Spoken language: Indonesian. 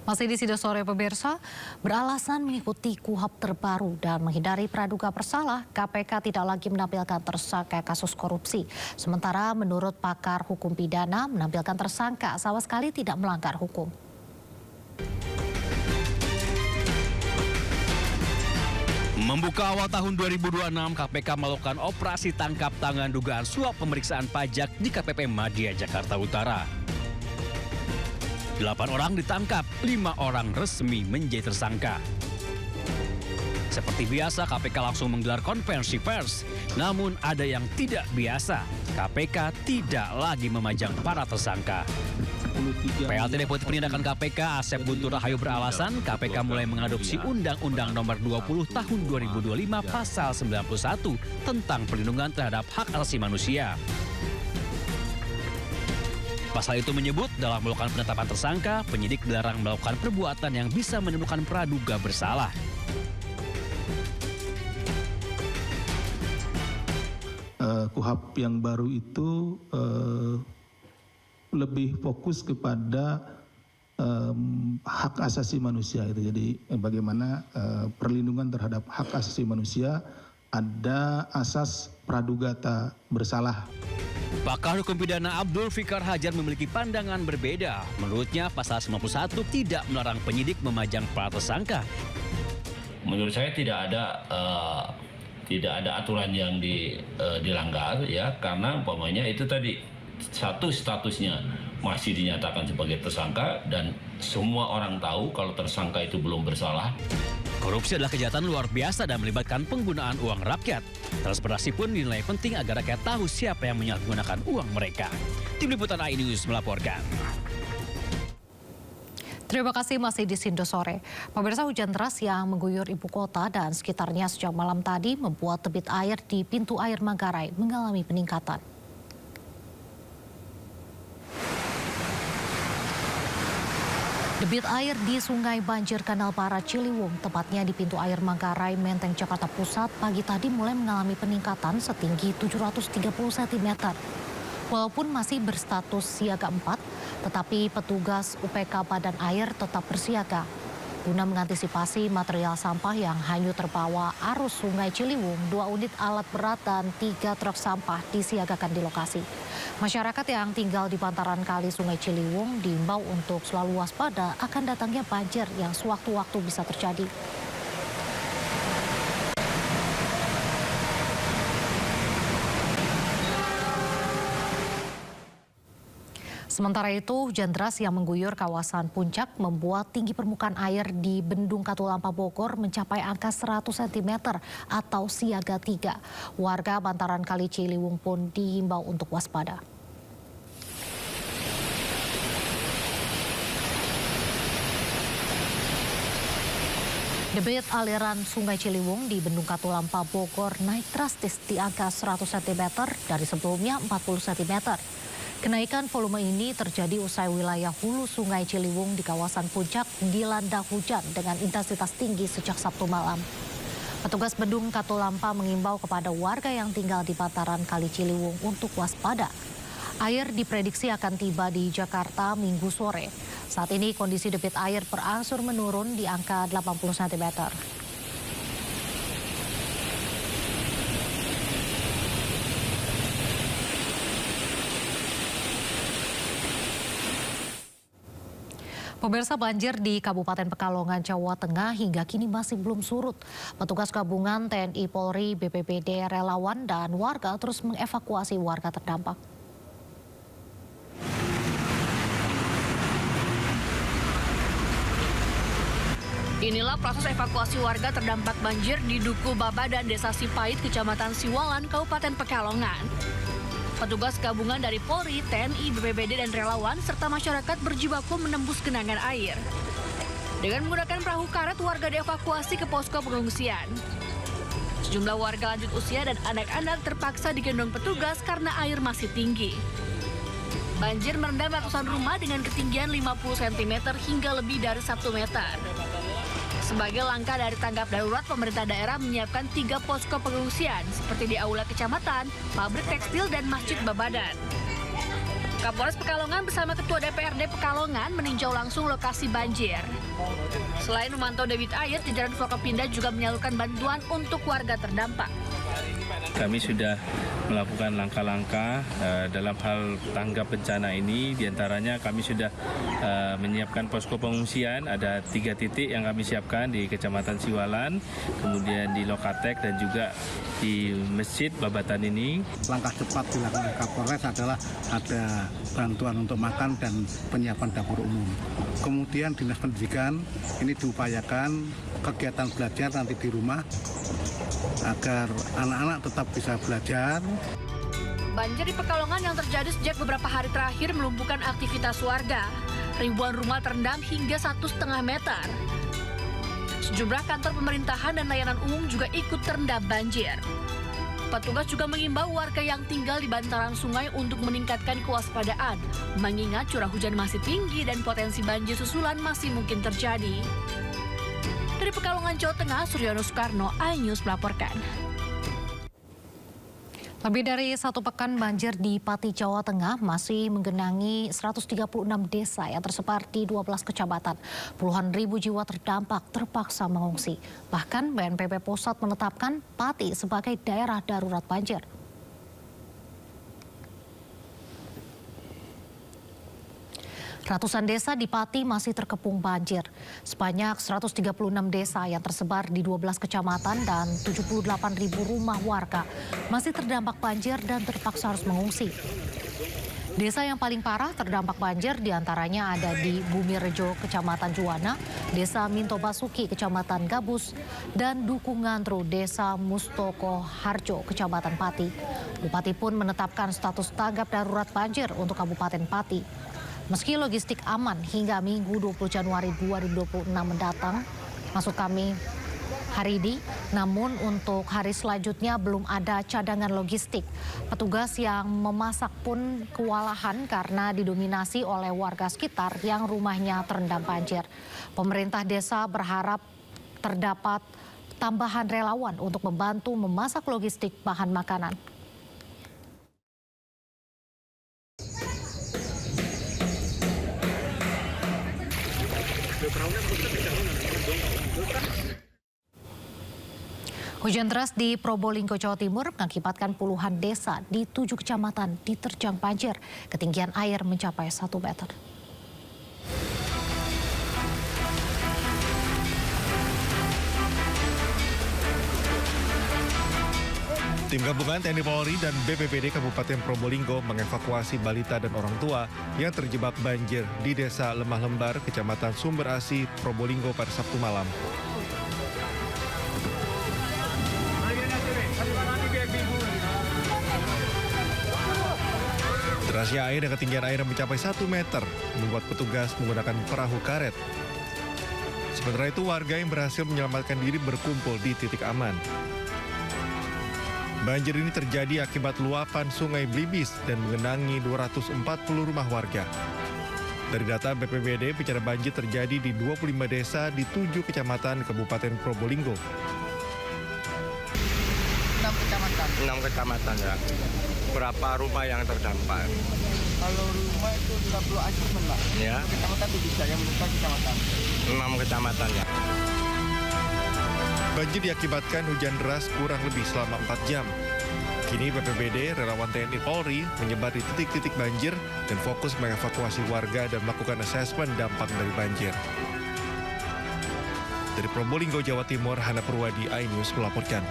Masih di Sido Sore pemirsa, beralasan mengikuti KUHP terbaru dan menghindari praduga bersalah, KPK tidak lagi menampilkan tersangka kasus korupsi. Sementara menurut pakar hukum pidana, menampilkan tersangka sama sekali tidak melanggar hukum. Membuka awal tahun 2026, KPK melakukan operasi tangkap tangan dugaan suap pemeriksaan pajak di KPP Madia, Jakarta Utara. 8 orang ditangkap, 5 orang resmi menjadi tersangka. Seperti biasa, KPK langsung menggelar konferensi pers. Namun ada yang tidak biasa, KPK tidak lagi memajang para tersangka. PLT Deputi Penindakan KPK Asep Guntur Rahayu beralasan KPK mulai mengadopsi Undang-Undang Nomor 20 Tahun 2025 Pasal 91 tentang perlindungan terhadap hak asasi manusia. Pasal itu menyebut dalam melakukan penetapan tersangka, penyidik dilarang melakukan perbuatan yang bisa menimbulkan praduga bersalah. KUHP yang baru itu lebih fokus kepada hak asasi manusia. Jadi bagaimana perlindungan terhadap hak asasi manusia, ada asas praduga tak bersalah. Pakar hukum pidana Abdul Fikar Hajar memiliki pandangan berbeda. Menurutnya pasal 91 tidak melarang penyidik memajang para tersangka. Menurut saya tidak ada aturan yang dilanggar ya, karena umpamanya itu tadi satu statusnya masih dinyatakan sebagai tersangka dan semua orang tahu kalau tersangka itu belum bersalah. Korupsi adalah kejahatan luar biasa dan melibatkan penggunaan uang rakyat. Transparansi pun dinilai penting agar rakyat tahu siapa yang menyalahgunakan uang mereka. Tim Liputan iNews melaporkan. Terima kasih masih di Sido Sore. Pemirsa, hujan deras yang mengguyur ibu kota dan sekitarnya sejak malam tadi membuat debit air di pintu air Manggarai mengalami peningkatan. Debit air di Sungai Banjir Kanal Barat Ciliwung, tepatnya di pintu air Manggarai, Menteng, Jakarta Pusat, pagi tadi mulai mengalami peningkatan setinggi 730 cm. Walaupun masih berstatus siaga 4, tetapi petugas UPK Badan Air tetap bersiaga guna mengantisipasi material sampah yang hanyut terbawa arus Sungai Ciliwung. 2 unit alat berat dan 3 truk sampah disiagakan di lokasi. Masyarakat yang tinggal di bantaran kali Sungai Ciliwung diimbau untuk selalu waspada akan datangnya banjir yang sewaktu-waktu bisa terjadi. Sementara itu, hujan deras yang mengguyur kawasan Puncak membuat tinggi permukaan air di Bendung Katulampa Bogor mencapai angka 100 cm atau siaga 3. Warga bantaran Kali Ciliwung pun diimbau untuk waspada. Debit aliran Sungai Ciliwung di Bendung Katulampa Bogor naik drastis di angka 100 cm dari sebelumnya 40 cm. Kenaikan volume ini terjadi usai wilayah hulu Sungai Ciliwung di kawasan Puncak dilanda hujan dengan intensitas tinggi sejak Sabtu malam. Petugas Bendung Katulampa mengimbau kepada warga yang tinggal di bantaran Kali Ciliwung untuk waspada. Air diprediksi akan tiba di Jakarta Minggu sore. Saat ini kondisi debit air berangsur menurun di angka 80 cm. Pemirsa, banjir di Kabupaten Pekalongan, Jawa Tengah hingga kini masih belum surut. Petugas gabungan TNI, Polri, BPBD, relawan, dan warga terus mengevakuasi warga terdampak. Inilah proses evakuasi warga terdampak banjir di Duku Baba dan Desa Sipait, Kecamatan Siwalan, Kabupaten Pekalongan. Petugas gabungan dari Polri, TNI, BPBD, dan relawan serta masyarakat berjibaku menembus genangan air. Dengan menggunakan perahu karet, warga dievakuasi ke posko pengungsian. Sejumlah warga lanjut usia dan anak-anak terpaksa digendong petugas karena air masih tinggi. Banjir merendam ratusan rumah dengan ketinggian 50 cm hingga lebih dari 1 meter. Sebagai langkah dari tanggap darurat, pemerintah daerah menyiapkan 3 posko pengungsian seperti di Aula Kecamatan, pabrik tekstil, dan Masjid Babadan. Kapolres Pekalongan bersama Ketua DPRD Pekalongan meninjau langsung lokasi banjir. Selain memantau debit air, jajaran Forkopimda juga menyalurkan bantuan untuk warga terdampak. Kami sudah melakukan langkah-langkah dalam hal tanggap bencana ini. Di antaranya kami sudah menyiapkan posko pengungsian. Ada 3 titik yang kami siapkan di Kecamatan Siwalan, kemudian di Lokatek dan juga di Masjid Babatan ini. Langkah cepat dilakukan Kapolres adalah ada bantuan untuk makan dan penyiapan dapur umum. Kemudian Dinas Pendidikan ini diupayakan kegiatan belajar nanti di rumah agar anak-anak tetap bisa belajar. Banjir di Pekalongan yang terjadi sejak beberapa hari terakhir melumpuhkan aktivitas warga. Ribuan rumah terendam hingga 1,5 meter. Sejumlah kantor pemerintahan dan layanan umum juga ikut terendam banjir. Petugas juga mengimbau warga yang tinggal di bantaran sungai untuk meningkatkan kewaspadaan, mengingat curah hujan masih tinggi dan potensi banjir susulan masih mungkin terjadi. Dari Pekalongan, Jawa Tengah, Suryono Soekarno, iNews melaporkan. Lebih dari 1 pekan banjir di Pati, Jawa Tengah masih menggenangi 136 desa yang tersebar di 12 kecamatan. Puluhan ribu jiwa terdampak terpaksa mengungsi. Bahkan BNPB Pusat menetapkan Pati sebagai daerah darurat banjir. Ratusan desa di Pati masih terkepung banjir. Sebanyak 136 desa yang tersebar di 12 kecamatan dan 78.000 rumah warga masih terdampak banjir dan terpaksa harus mengungsi. Desa yang paling parah terdampak banjir diantaranya ada di Bumirejo, Kecamatan Juwana, Desa Minto Basuki, Kecamatan Gabus, dan Duku Ngantru, Desa Mustoko Harjo, Kecamatan Pati. Bupati pun menetapkan status tanggap darurat banjir untuk Kabupaten Pati. Meski logistik aman hingga Minggu 20 Januari 2026 mendatang, maksud kami hari ini, namun untuk hari selanjutnya belum ada cadangan logistik. Petugas yang memasak pun kewalahan karena didominasi oleh warga sekitar yang rumahnya terendam banjir. Pemerintah desa berharap terdapat tambahan relawan untuk membantu memasak logistik bahan makanan. Hujan deras di Probolinggo, Jawa Timur mengakibatkan puluhan desa di 7 kecamatan diterjang banjir. Ketinggian air mencapai 1 meter. Tim gabungan TNI Polri dan BPBD Kabupaten Probolinggo mengevakuasi balita dan orang tua yang terjebak banjir di Desa Lemah Lembar, Kecamatan Sumber Asi, Probolinggo pada Sabtu malam. Derasnya air dan ketinggian air mencapai 1 meter membuat petugas menggunakan perahu karet. Sementara itu warga yang berhasil menyelamatkan diri berkumpul di titik aman. Banjir ini terjadi akibat luapan Sungai Blibis dan menggenangi 240 rumah warga. Dari data BPBD, bencana banjir terjadi di 25 desa di 7 kecamatan Kabupaten Probolinggo. 6 kecamatan ya. Berapa rumah yang terdampak? Kalau rumah itu 30 asesmen, Pak. Ya. Kecamatan itu bisa, yang menurut kecamatan. 6 kecamatan ya. Banjir diakibatkan hujan deras kurang lebih selama 4 jam. Kini BPBD, relawan TNI Polri menyebar di titik-titik banjir dan fokus mengevakuasi warga dan melakukan asesmen dampak dari banjir. Dari Probolinggo, Jawa Timur, Hana Purwadi, iNews melaporkan.